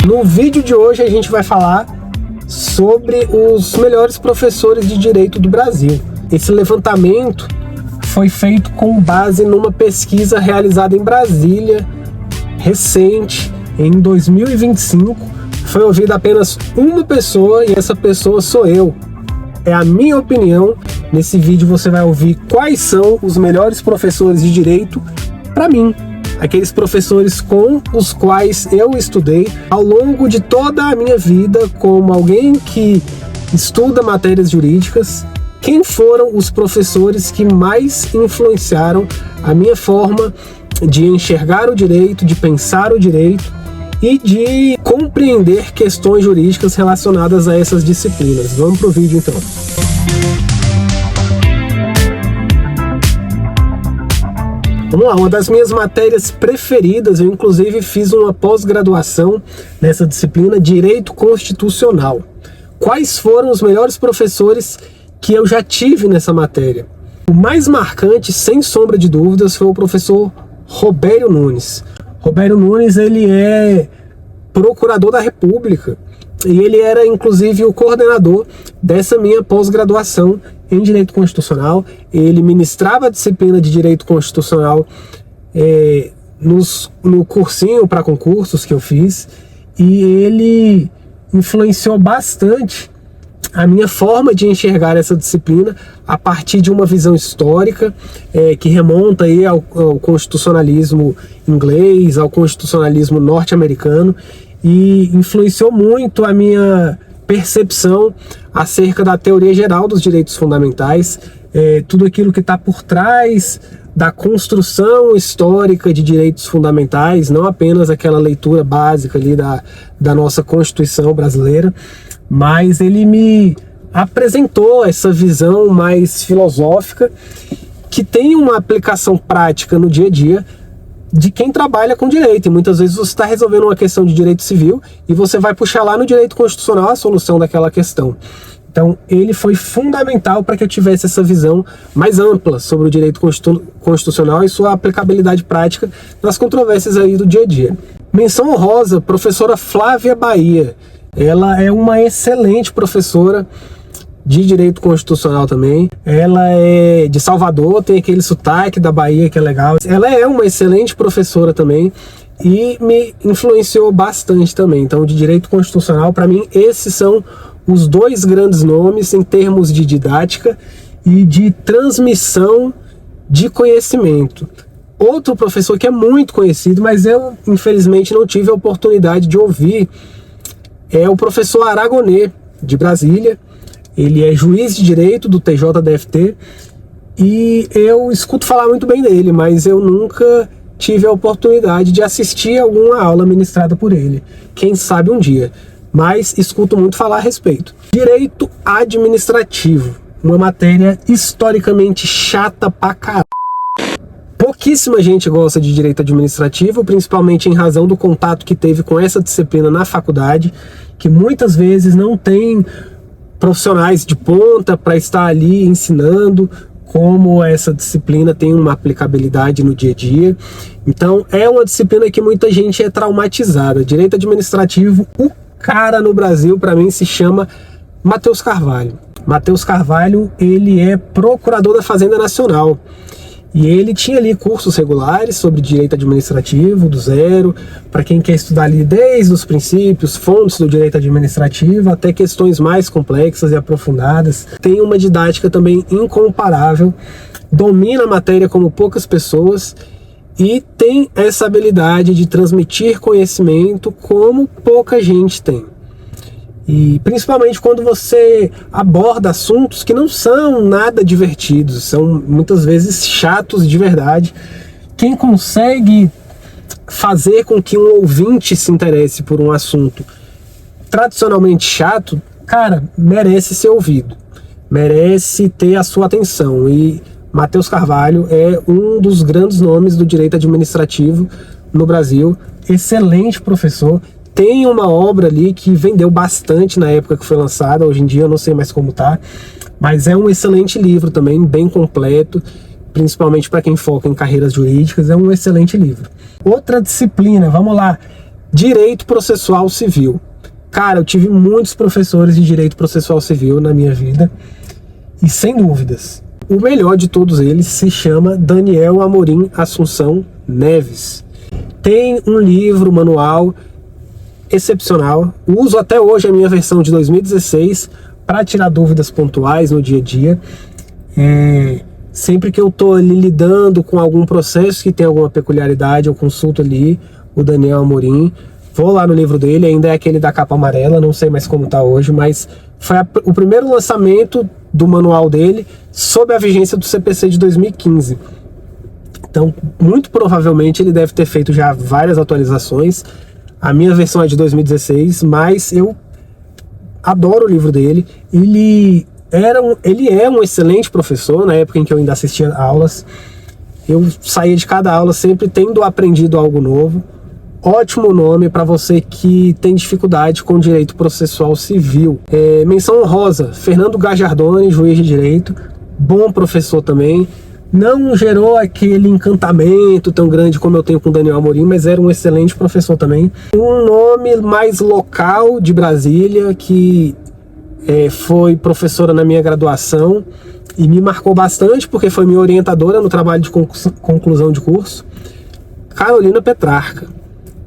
No vídeo de hoje a gente vai falar sobre os melhores professores de direito do Brasil. Esse levantamento foi feito com base numa pesquisa realizada em Brasília, recente, em 2025. Foi ouvida apenas uma pessoa e essa pessoa sou eu. É a minha opinião. Nesse vídeo você vai ouvir quais são os melhores professores de direito para mim. Aqueles professores com os quais eu estudei ao longo de toda a minha vida como alguém que estuda matérias jurídicas. Quem foram os professores que mais influenciaram a minha forma de enxergar o direito, de pensar o direito e de compreender questões jurídicas relacionadas a essas disciplinas. Vamos pro vídeo então. Vamos lá, uma das minhas matérias preferidas, eu inclusive fiz uma pós-graduação nessa disciplina, Direito Constitucional. Quais foram os melhores professores que eu já tive nessa matéria? O mais marcante, sem sombra de dúvidas, foi o professor Robério Nunes. Robério Nunes, ele é procurador da República e ele era inclusive o coordenador dessa minha pós-graduação em Direito Constitucional. Ele ministrava a disciplina de Direito Constitucional no cursinho para concursos que eu fiz, e ele influenciou bastante a minha forma de enxergar essa disciplina a partir de uma visão histórica que remonta aí ao constitucionalismo inglês, ao constitucionalismo norte-americano, e influenciou muito a minha percepção acerca da teoria geral dos direitos fundamentais, tudo aquilo que está por trás da construção histórica de direitos fundamentais, não apenas aquela leitura básica ali da nossa Constituição brasileira, mas ele me apresentou essa visão mais filosófica que tem uma aplicação prática no dia a dia de quem trabalha com direito. E muitas vezes você está resolvendo uma questão de direito civil e você vai puxar lá no direito constitucional a solução daquela questão. Então ele foi fundamental para que eu tivesse essa visão mais ampla sobre o direito constitucional e sua aplicabilidade prática nas controvérsias aí do dia a dia. Menção honrosa, professora Flávia Bahia. Ela é uma excelente professora de Direito Constitucional também. Ela é de Salvador, tem aquele sotaque da Bahia que é legal. Ela é uma excelente professora também e me influenciou bastante também. Então, de Direito Constitucional, para mim, esses são os dois grandes nomes em termos de didática e de transmissão de conhecimento. Outro professor que é muito conhecido, mas eu, infelizmente, não tive a oportunidade de ouvir, é o professor Aragonê, de Brasília. Ele é juiz de direito do TJDFT e eu escuto falar muito bem dele, mas eu nunca tive a oportunidade de assistir a alguma aula ministrada por ele. Quem sabe um dia, mas escuto muito falar a respeito. Direito administrativo, uma matéria historicamente chata pra caralho. Pouquíssima gente gosta de direito administrativo, principalmente em razão do contato que teve com essa disciplina na faculdade, que muitas vezes não tem profissionais de ponta para estar ali ensinando como essa disciplina tem uma aplicabilidade no dia a dia. Então é uma disciplina que muita gente é traumatizada. Direito administrativo, o cara no Brasil para mim se chama Matheus Carvalho. Matheus Carvalho, ele é procurador da Fazenda Nacional. E ele tinha ali cursos regulares sobre direito administrativo, do zero, para quem quer estudar ali desde os princípios, fontes do direito administrativo, até questões mais complexas e aprofundadas. Tem uma didática também incomparável, domina a matéria como poucas pessoas e tem essa habilidade de transmitir conhecimento como pouca gente tem. E principalmente quando você aborda assuntos que não são nada divertidos, são muitas vezes chatos de verdade. Quem consegue fazer com que um ouvinte se interesse por um assunto tradicionalmente chato, cara, merece ser ouvido, merece ter a sua atenção. E Matheus Carvalho é um dos grandes nomes do direito administrativo no Brasil, excelente professor. Tem uma obra ali que vendeu bastante na época que foi lançada, hoje em dia eu não sei mais como tá, mas é um excelente livro também, bem completo, principalmente para quem foca em carreiras jurídicas, é um excelente livro. Outra disciplina, vamos lá, Direito Processual Civil. Cara, eu tive muitos professores de Direito Processual Civil na minha vida, e sem dúvidas, o melhor de todos eles se chama Daniel Amorim Assunção Neves. Tem um livro, manual excepcional. Uso até hoje a minha versão de 2016 para tirar dúvidas pontuais no dia a dia. Sempre que eu estou ali lidando com algum processo que tem alguma peculiaridade, eu consulto ali o Daniel Amorim. Vou lá no livro dele, ainda é aquele da capa amarela, não sei mais como está hoje, mas foi o primeiro lançamento do manual dele sob a vigência do CPC de 2015. Então, muito provavelmente ele deve ter feito já várias atualizações. A minha versão é de 2016, mas eu adoro o livro dele. Ele é um excelente professor. Na época em que eu ainda assistia aulas, eu saía de cada aula sempre tendo aprendido algo novo. Ótimo nome para você que tem dificuldade com direito processual civil. Menção honrosa, Fernando Gajardoni, juiz de direito, bom professor também. Não gerou aquele encantamento tão grande como eu tenho com o Daniel Amorim, mas era um excelente professor também. Um nome mais local de Brasília, que foi professora na minha graduação e me marcou bastante porque foi minha orientadora no trabalho de conclusão de curso, Carolina Petrarca.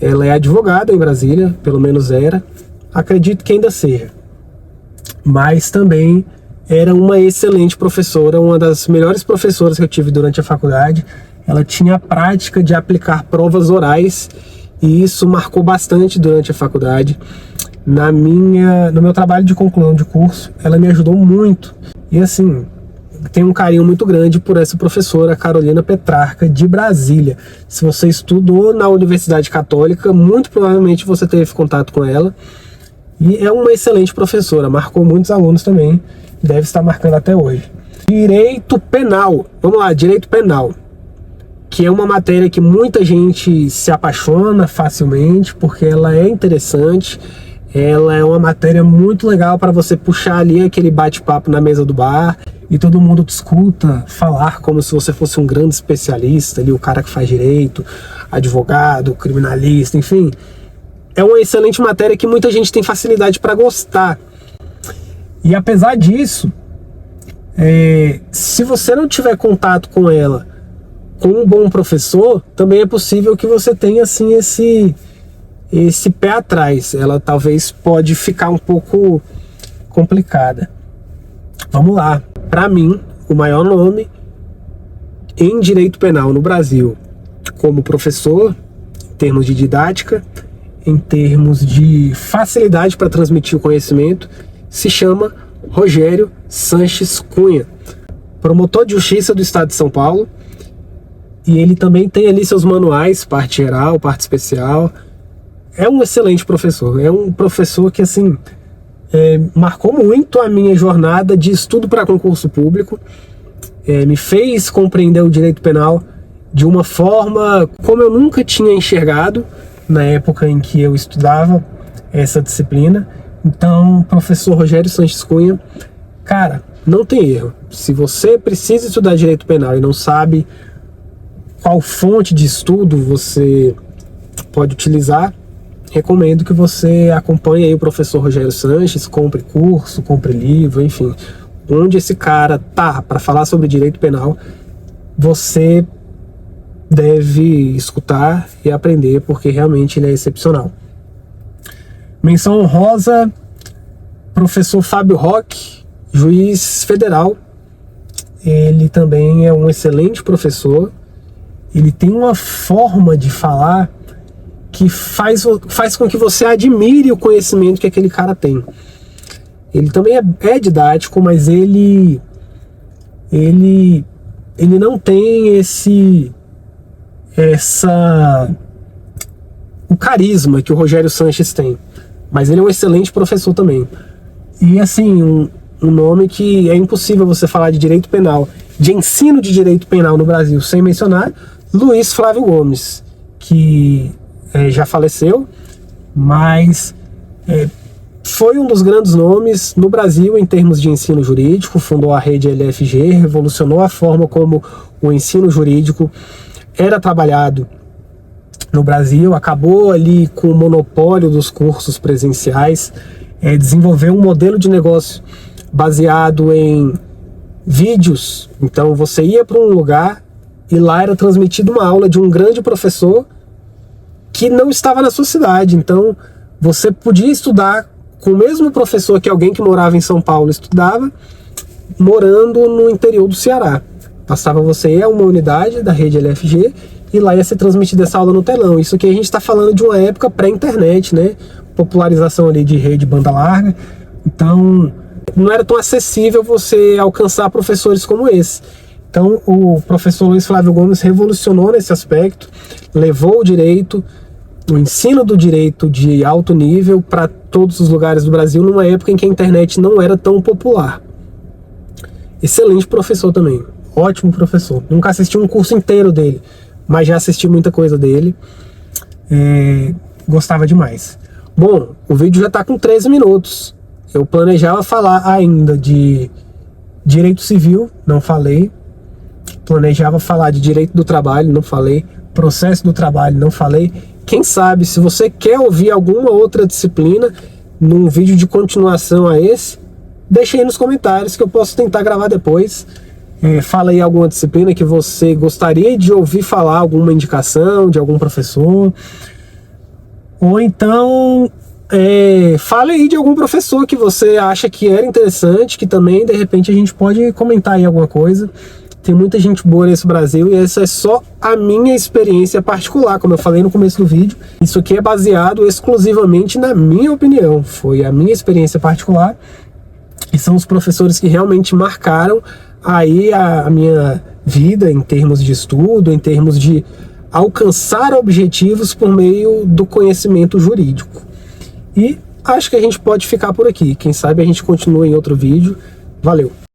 Ela é advogada em Brasília, pelo menos era, acredito que ainda seja, mas também era uma excelente professora, uma das melhores professoras que eu tive durante a faculdade. Ela tinha a prática de aplicar provas orais e isso marcou bastante durante a faculdade. No meu trabalho de conclusão de curso, ela me ajudou muito. E assim, tenho um carinho muito grande por essa professora, Carolina Petrarca, de Brasília. Se você estudou na Universidade Católica, muito provavelmente você teve contato com ela. E é uma excelente professora, marcou muitos alunos também. Deve estar marcando até hoje. Direito penal. Vamos lá, direito penal. Que é uma matéria que muita gente se apaixona facilmente, porque ela é interessante. Ela é uma matéria muito legal para você puxar ali aquele bate-papo na mesa do bar e todo mundo te escuta falar como se você fosse um grande especialista ali, o cara que faz direito, advogado, criminalista, enfim. É uma excelente matéria que muita gente tem facilidade para gostar. E apesar disso, se você não tiver contato com ela, com um bom professor, também é possível que você tenha assim esse pé atrás. Ela talvez pode ficar um pouco complicada. Vamos lá. Para mim, o maior nome em direito penal no Brasil, como professor, em termos de didática, em termos de facilidade para transmitir o conhecimento, se chama Rogério Sanches Cunha, promotor de justiça do estado de São Paulo, e ele também tem ali seus manuais, parte geral, parte especial. É um excelente professor, é um professor que assim marcou muito a minha jornada de estudo para concurso público, me fez compreender o direito penal de uma forma como eu nunca tinha enxergado na época em que eu estudava essa disciplina. Então, professor Rogério Sanches Cunha, cara, não tem erro. Se você precisa estudar direito penal e não sabe qual fonte de estudo você pode utilizar, recomendo que você acompanhe aí o professor Rogério Sanches, compre curso, compre livro, enfim. Onde esse cara tá para falar sobre direito penal, você deve escutar e aprender, porque realmente ele é excepcional. Menção honrosa, professor Fábio Roque, juiz federal. Ele também é um excelente professor. Ele tem uma forma de falar que faz com que você admire o conhecimento que aquele cara tem. Ele também é didático, mas ele não tem o carisma que o Rogério Sanches tem. Mas ele é um excelente professor também. E assim, um nome que é impossível você falar de direito penal, de ensino de direito penal no Brasil, sem mencionar Luiz Flávio Gomes, que já faleceu, mas foi um dos grandes nomes no Brasil em termos de ensino jurídico, fundou a rede LFG, revolucionou a forma como o ensino jurídico era trabalhado no Brasil, acabou ali com o monopólio dos cursos presenciais, desenvolveu um modelo de negócio baseado em vídeos. Então você ia para um lugar e lá era transmitida uma aula de um grande professor que não estava na sua cidade. Então você podia estudar com o mesmo professor que alguém que morava em São Paulo estudava, morando no interior do Ceará. Bastava você ir a uma unidade da rede LFG e lá ia ser transmitida essa aula no telão. Isso aqui a gente está falando de uma época pré-internet, né? Popularização ali de rede banda larga. Então não era tão acessível você alcançar professores como esse. Então o professor Luiz Flávio Gomes revolucionou nesse aspecto, levou o direito, o ensino do direito de alto nível para todos os lugares do Brasil, numa época em que a internet não era tão popular. Excelente professor também, ótimo professor. Nunca assisti um curso inteiro dele, mas já assisti muita coisa dele. Gostava demais. Bom, o vídeo já está com 13 minutos. Eu planejava falar ainda de direito civil, não falei. Planejava falar de direito do trabalho, não falei. Processo do trabalho, não falei. Quem sabe, se você quer ouvir alguma outra disciplina num vídeo de continuação a esse, deixa aí nos comentários que eu posso tentar gravar depois. Fala aí alguma disciplina que você gostaria de ouvir falar, alguma indicação de algum professor. Ou então fale aí de algum professor que você acha que era interessante, que também de repente a gente pode comentar aí alguma coisa. Tem muita gente boa nesse Brasil e essa é só a minha experiência particular, como eu falei no começo do vídeo. Isso aqui é baseado exclusivamente na minha opinião, foi a minha experiência particular e são os professores que realmente marcaram aí a minha vida em termos de estudo, em termos de alcançar objetivos por meio do conhecimento jurídico. E acho que a gente pode ficar por aqui, quem sabe a gente continua em outro vídeo. Valeu!